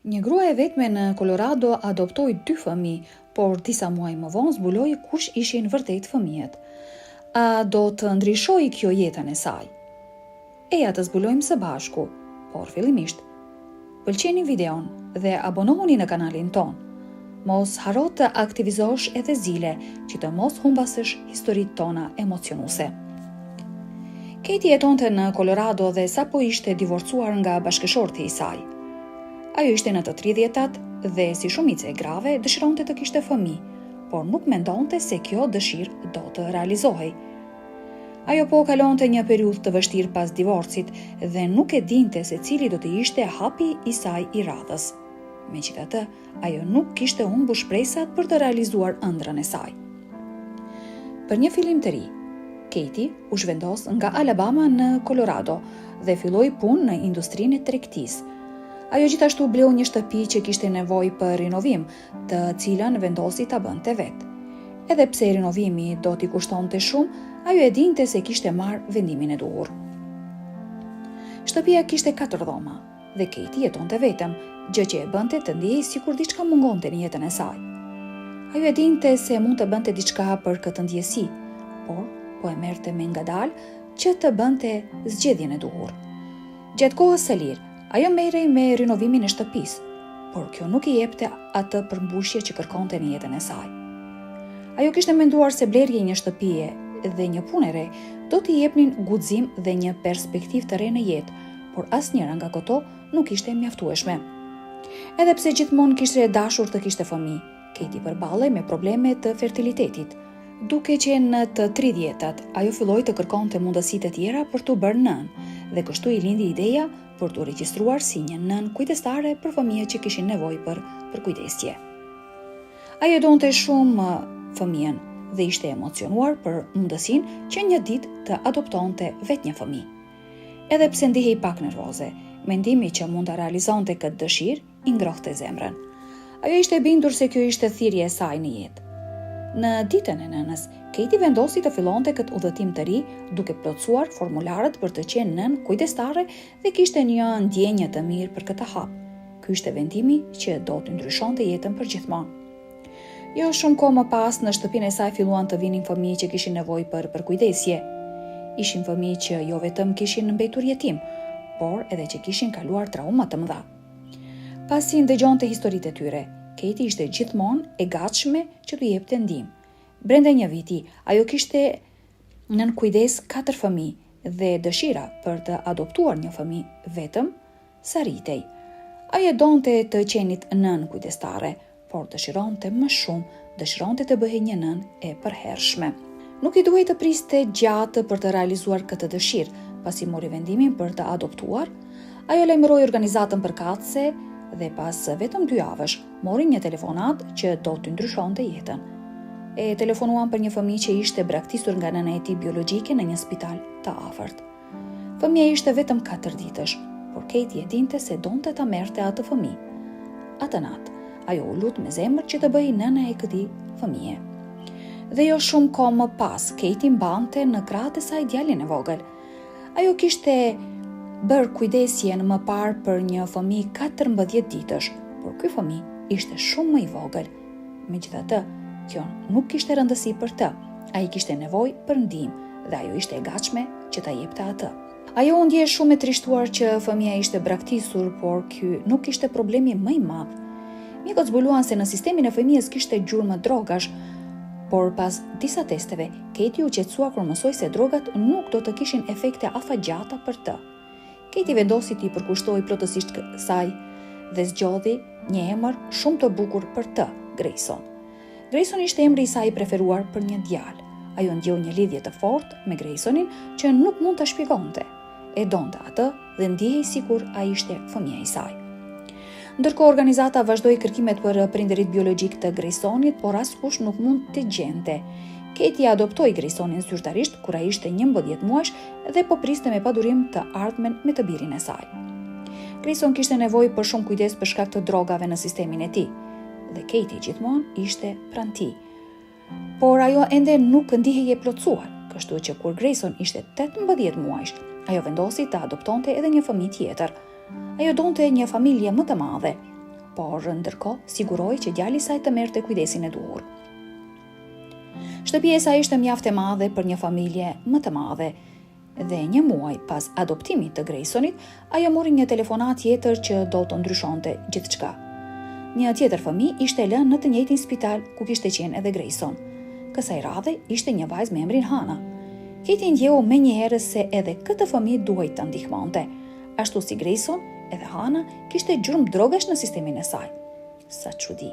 Një grua e vetme në Colorado adoptoi 2 fëmijë, por disa muaj më vonë zbuloi kush ishin vërtet fëmijët. A do të ndryshojë kjo jetën e saj? Eja të zbulojmë së bashku, por fillimisht pëlqeni videon dhe abonohuni në kanalin ton. Mos haro të aktivizosh edhe zile që të mos humbasësh historitë tona emocionuese. Katie jetonte në Colorado dhe sapo ishte divorcuar nga bashkëshorti i saj. Ajo ishte në të 30-tat dhe si shumice e grave dëshironte të kishte fëmijë, por nuk mendonte se kjo dëshirë do të realizohej. Ajo po kalonte një periudhë të vështirë pas divorcit dhe nuk e dinte se cili do të ishte hapi i saj i radhës. Megjithatë, ajo nuk kishte humbur shpresat për të realizuar ëndrrën e saj. Për një fillim të ri, Katie u zhvendos nga Alabama në Colorado dhe filloi punë në industrinë e tregtisë. Ajo gjithashtu bleu një shtëpi që kishte nevojë për rinovim, të cilën vendosi ta bënte vetë. Edhe pse rinovimi do t'i kushtonte shumë, ajo e dinte se kishte marrë vendimin e duhur. Shtëpia kishte 4 dhoma dhe Katie jetonte vetëm, gjë që e bënte të ndihej sikur diçka mungonte në jetën e saj. Ajo e dinte se mund të bënte diçka për këtë ndjesi, por po e merrte me ngadalë që të bënte zgjedhjen e duhur. Gjatë kohës së lirë, ajo merrej me rinovimin e shtëpisë, por kjo nuk i jepte atë përmbushje që kërkonte në jetën e saj. Ajo kishte menduar se blerja e një shtëpie dhe një punë e re do t'i jepnin guxim dhe një perspektivë të re në jetë, por asnjëra nga këto nuk ishte mjaftueshme. Edhe pse gjithmonë kishte dashur të kishte fëmijë, Katie përballej me probleme të fertilitetit. Duke qenë në të 30-tat, ajo filloi të kërkonte mundësitë e tjera për t'u bërë nënë dhe kështu i lindi ideja për t'u regjistruar si një nën kujdestare për fëmijët që kishin nevojë për kujdesje. Ajo donte shumë fëmijën dhe ishte emocionuar për mundësinë që një ditë të adoptonte vetë një fëmijë. Edhe pse ndihej pak nervoze, mendimi që mund ta realizonte këtë dëshirë i ngrohte zemrën. Ajo ishte bindur se kjo ishte thirrja e saj në jetë. Në ditën e nënës, Katie vendosi të fillonte këtë udhëtim të ri duke plotësuar formularët për të qenë nën kujdestare dhe kishte një ndjenjë të mirë për këtë hap. Ky ishte vendimi që do të ndryshonte jetën përgjithmonë. Jo shumë kohë më pas, në shtëpinë e saj filluan të vinin fëmijë që kishin nevojë për kujdesje. Ishin fëmijë që jo vetëm kishin mbetur jetim, por edhe që kishin kaluar trauma të mëdha. Pasi ndëgjonte historitë e tyre, Katie ishte gjithmonë e gatshme që t'u jepte ndihmë. Brenda një viti, ajo kishte nën kujdes 4 fëmijë dhe dëshira për të adoptuar një fëmijë vetëm s'arritej. Ajo donte të qenit nën kujdestare, por dëshironte më shumë, dëshironte të bëhej një nën e përhershme. Nuk i duhej të priste gjatë për të realizuar këtë dëshirë, pasi mori vendimin për të adoptuar. Ajo lajmëroi organizatën përkatëse dhe pas vetëm 2 javësh mori një telefonat që do të ndryshonte jetën. E telefonuan për një fëmijë që ishte braktisur nga nëna e tij biologjike në një spital të afërt. Fëmia ishte vetëm 4 ditësh, por Katie e dinte se donte ta merrte atë fëmijë. Atë natë, ajo u lut me zemër që të bëhej nëna e këtij fëmije. Dhe jo shumë kohë më pas, Katie mbante në krahët e saj djalin e vogël. Ajo kishte bërë kujdesjen më parë për një fëmijë 14 ditësh, por ky fëmijë ishte shumë më i vogël. Megjithatë, kjo nuk kishte rëndësi për të. Ai kishte nevojë për ndihmë dhe ajo ishte e gatshme që ta jepte atë. Ajo u ndjej shumë e trishtuar që fëmia ishte braktisur, por ky nuk ishte problemi më i madh. Mjekët zbuluan se në sistemin e fëmijës kishte gjurmë drogash, por pas disa testeve, Katie u qetësua kur mësoi se drogat nuk do të kishin efekte afatgjata për të. Katie vendosi t'i përkushtoi plotësisht saj dhe zgjodhi një emër shumë të bukur për të, Grayson. Grayson ishte emri i saj i preferuar për një djalë. Ajo ndjeu një lidhje të fortë me Graysonin që nuk mund ta shpjegonte. E donte atë dhe ndihej sikur ai ishte fëmia i saj. Ndërkohë organizata vazhdoi kërkimet për prindërit biologjik të Graysonit, por askush nuk mund t'i gjente. Katie adoptoi Graysonin zyrtarisht kur ai ishte 11 muajsh dhe po priste me padurim të ardhmen me të birin e saj. Grayson kishte nevojë për shumë kujdes për shkak të drogave në sistemin e tij dhe Katie gjithmonë ishte pranë tij. Por ajo ende nuk ndihej e plotësuar, kështu që kur Grayson ishte 18 muajsh, ajo vendosi të adoptonte edhe një fëmijë tjetër. Ajo donte një familje më të madhe, por ndërkohë siguroi që djali i saj të merrte kujdesin e duhur. Shtëpia e saj ishte mjaft e madhe për një familje më të madhe, dhe një muaj pas adoptimit të Graysonit, ajo mori një telefonat tjetër që do të ndryshonte gjithçka. Një tjetër fëmijë ishte lënë në të njëjtin spital ku kishte qenë edhe Grayson. Kësaj radhe ishte një vajzë me emrin Hana. Katie ndjeu menjëherë se edhe këtë fëmijë duhej ta ndihmonte. Ashtu si Grayson, edhe Hana kishte gjurmë drogash në sistemin e saj. Sa çudi.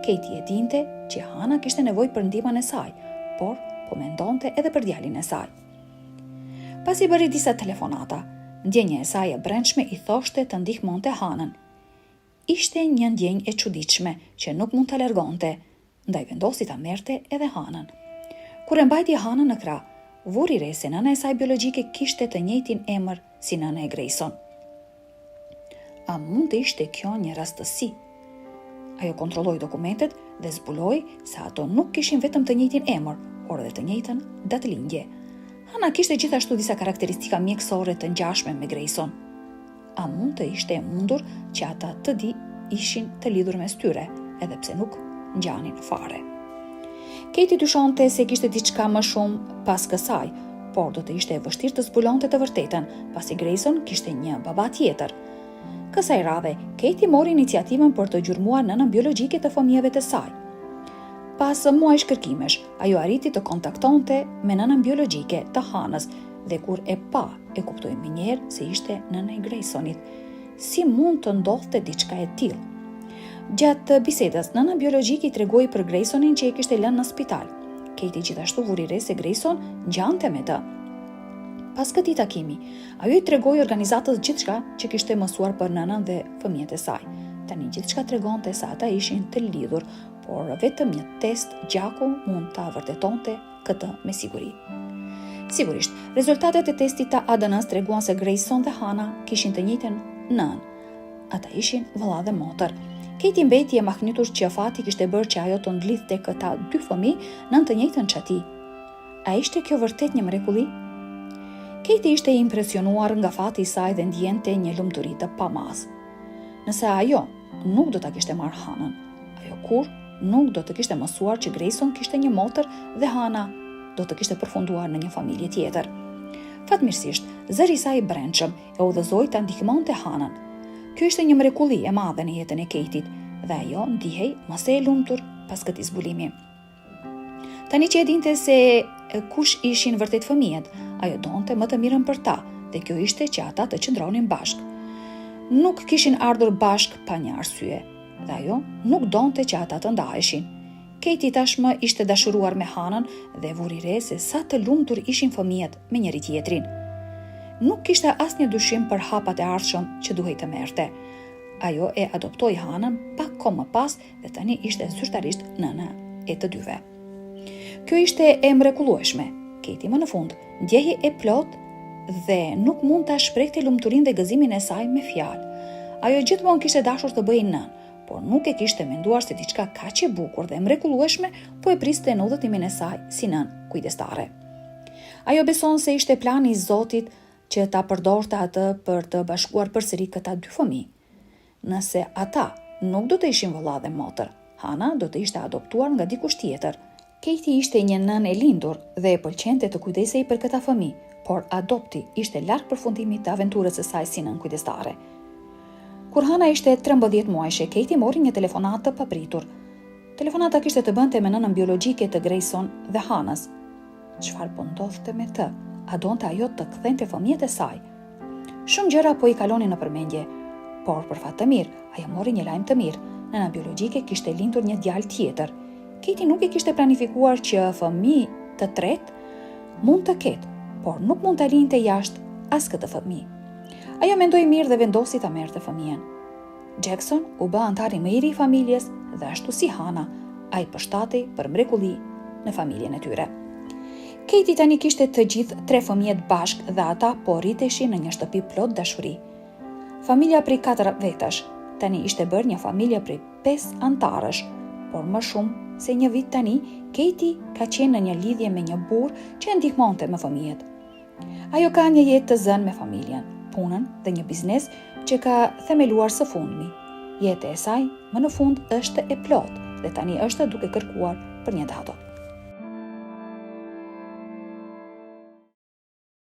Katie e dinte që Hana kishte nevojë për ndihmën e saj, por po mendonte edhe për djalin e saj. Pasi bëri disa telefonata, ndjenja e saj e brendshme i thoshte të ndihmonte Hanën. Ishte një ndjenjë e çuditshme që nuk mund ta largonte, ndaj vendosi ta merrte edhe Hanën. Kur e mbajti Hanën në krah, vuri re se nëna e saj biologjike kishte të njëjtin emër si nëna e Grayson. A mund të ishte kjo një rastësi? Ajo kontrolloi dokumentet dhe zbuloi se ato nuk kishin vetëm të njëjtin emër, por edhe të njëjtën datëlindje. Hana kishte gjithashtu disa karakteristika mjekësore të ngjashme me Grayson. A mund të ishte e mundur që ata të di ishin të lidhur mes tyre, edhe pse nuk ngjanin fare. Katie dyshonte se kishte diçka më shumë pas kësaj, por do të ishte e vështirë të zbulonte të vërtetën, pasi Grayson kishte një baba tjetër. Kësaj radhe, Katie mori iniciativën për të gjurmuar nënën biologjike të fëmijëve të saj. Pas muajsh kërkimesh, ajo arriti të kontaktonte me nënën biologjike të Hanës, dhe kur e pa, e kuptoi menjëherë se ishte nëna e Graysonit. Si mund të ndodhte diçka e tillë? Gjatë bisedës, nëna biologjike i tregoi për Graysonin që e kishte lënë në spital. Katie gjithashtu vuri re se Grayson ngjante me të. Pas këtij takimi, ajo i tregoi organizatës gjithçka që kishte mësuar për nënën dhe fëmijët e saj. Tani gjithçka tregonte se ata ishin të lidhur, por vetëm një test gjaku mund ta vërtetonte këtë me siguri. Sigurisht, rezultatet e testit të ADN-s treguan se Grayson dhe Hana kishin të njëjtën nënë. Ata ishin vëlla dhe motër. Katie mbeti e mahnitur që fati kishte bërë që ajo të ndlidhte këta dy fëmijë në të njëjtën çati. A ishte kjo vërtet një mrekulli? Katie ishte impresionuar nga fati i saj dhe ndjente një lumturi të pamazë. Nëse ajo nuk do ta kishte marrë Hanën, ajo kur nuk do të kishte mësuar që Grayson kishte një motër dhe Hana do të kishte përfunduar në një familje tjetër. Fatmirësisht, zëri i saj i brendshëm e udhëzoi ta ndihmonte Hanën. Kjo ishte një mrekulli e madhe në jetën e Katie dhe ajo ndihej më së e lumtur pas këtij zbulimi. Tani që e dinte se kush ishin vërtet fëmijët, ajo donte më të mirën për ta, dhe kjo ishte që ata të qëndronin bashkë. Nuk kishin ardhur bashkë pa një arsye, dhe ajo nuk donte që ata të ndaheshin. Katie tashmë ishte dashuruar me Hanën dhe vuri re se sa të lumtur ishin fëmijët me njëri tjetrin. Nuk kishte asnjë dyshim për hapat e ardhshëm që duhej të merrte. Ajo e adoptoi Hanën pak kohë më pas dhe tani ishte zyrtarisht nëna e të dyve. Kjo ishte e mrekullueshme. Katie më në fund ndjehej e plot dhe nuk mund ta shprehte lumturinë dhe gëzimin e saj me fjalë. Ajo gjithmonë kishte dashur të bëjë nën, por nuk e kishte menduar se diçka kaq e bukur dhe mrekullueshme po e priste në udhëtimin e saj si nën kujdestare. Ajo beson se ishte plani i Zotit që ta përdorte atë për të bashkuar përsëri këta dy fëmijë. Nëse ata nuk do të ishin vëlla dhe motër, Hana do të ishte adoptuar nga dikush tjetër. Katie ishte një nënë e lindur dhe e pëlqente të kujdesej për këta fëmijë, por adopti ishte larg përfundimit të aventurës së saj si nën kujdestare. Kur Hana ishte 13 muajshe, Katie mori një telefonat të papritur. Telefonata kishte të bënte me nënën biologjike të Grayson dhe Hanës. Çfarë po ndodhte me të? A donte ajo të kthente fëmijët e saj? Shumë gjëra po i kalonin në përmendje, por për fat të mirë, ajo mori një lajm të mirë. Nëna biologjike kishte lindur një djalë tjetër. Katie nuk e kishte planifikuar që fëmijë të tretë mund të ketë, por nuk mund të linte jashtë as këtë fëmijë. Ajo mendoi mirë dhe vendosi ta merrte fëmijën. Jackson u bë antari më i ri i familjes dhe ashtu si Hana, ai përshtatej për mrekulli në familjen e tyre. Katie tani kishte të gjithë 3 fëmijët bashkë dhe ata po rriteshin në një shtëpi plot dashuri. Familja prej 4 vetash tani ishte bërë një familje prej 5 antarësh, por më shumë se një vit tani, Katie ka qenë në një lidhje me një burr që e ndihmonte me fëmijët. Ajo ka një jetë të zënë me familjen, punën dhe një biznes që ka themeluar së fundmi. jete e saj më në fund është e plot dhe tani është duke kërkuar për një datë.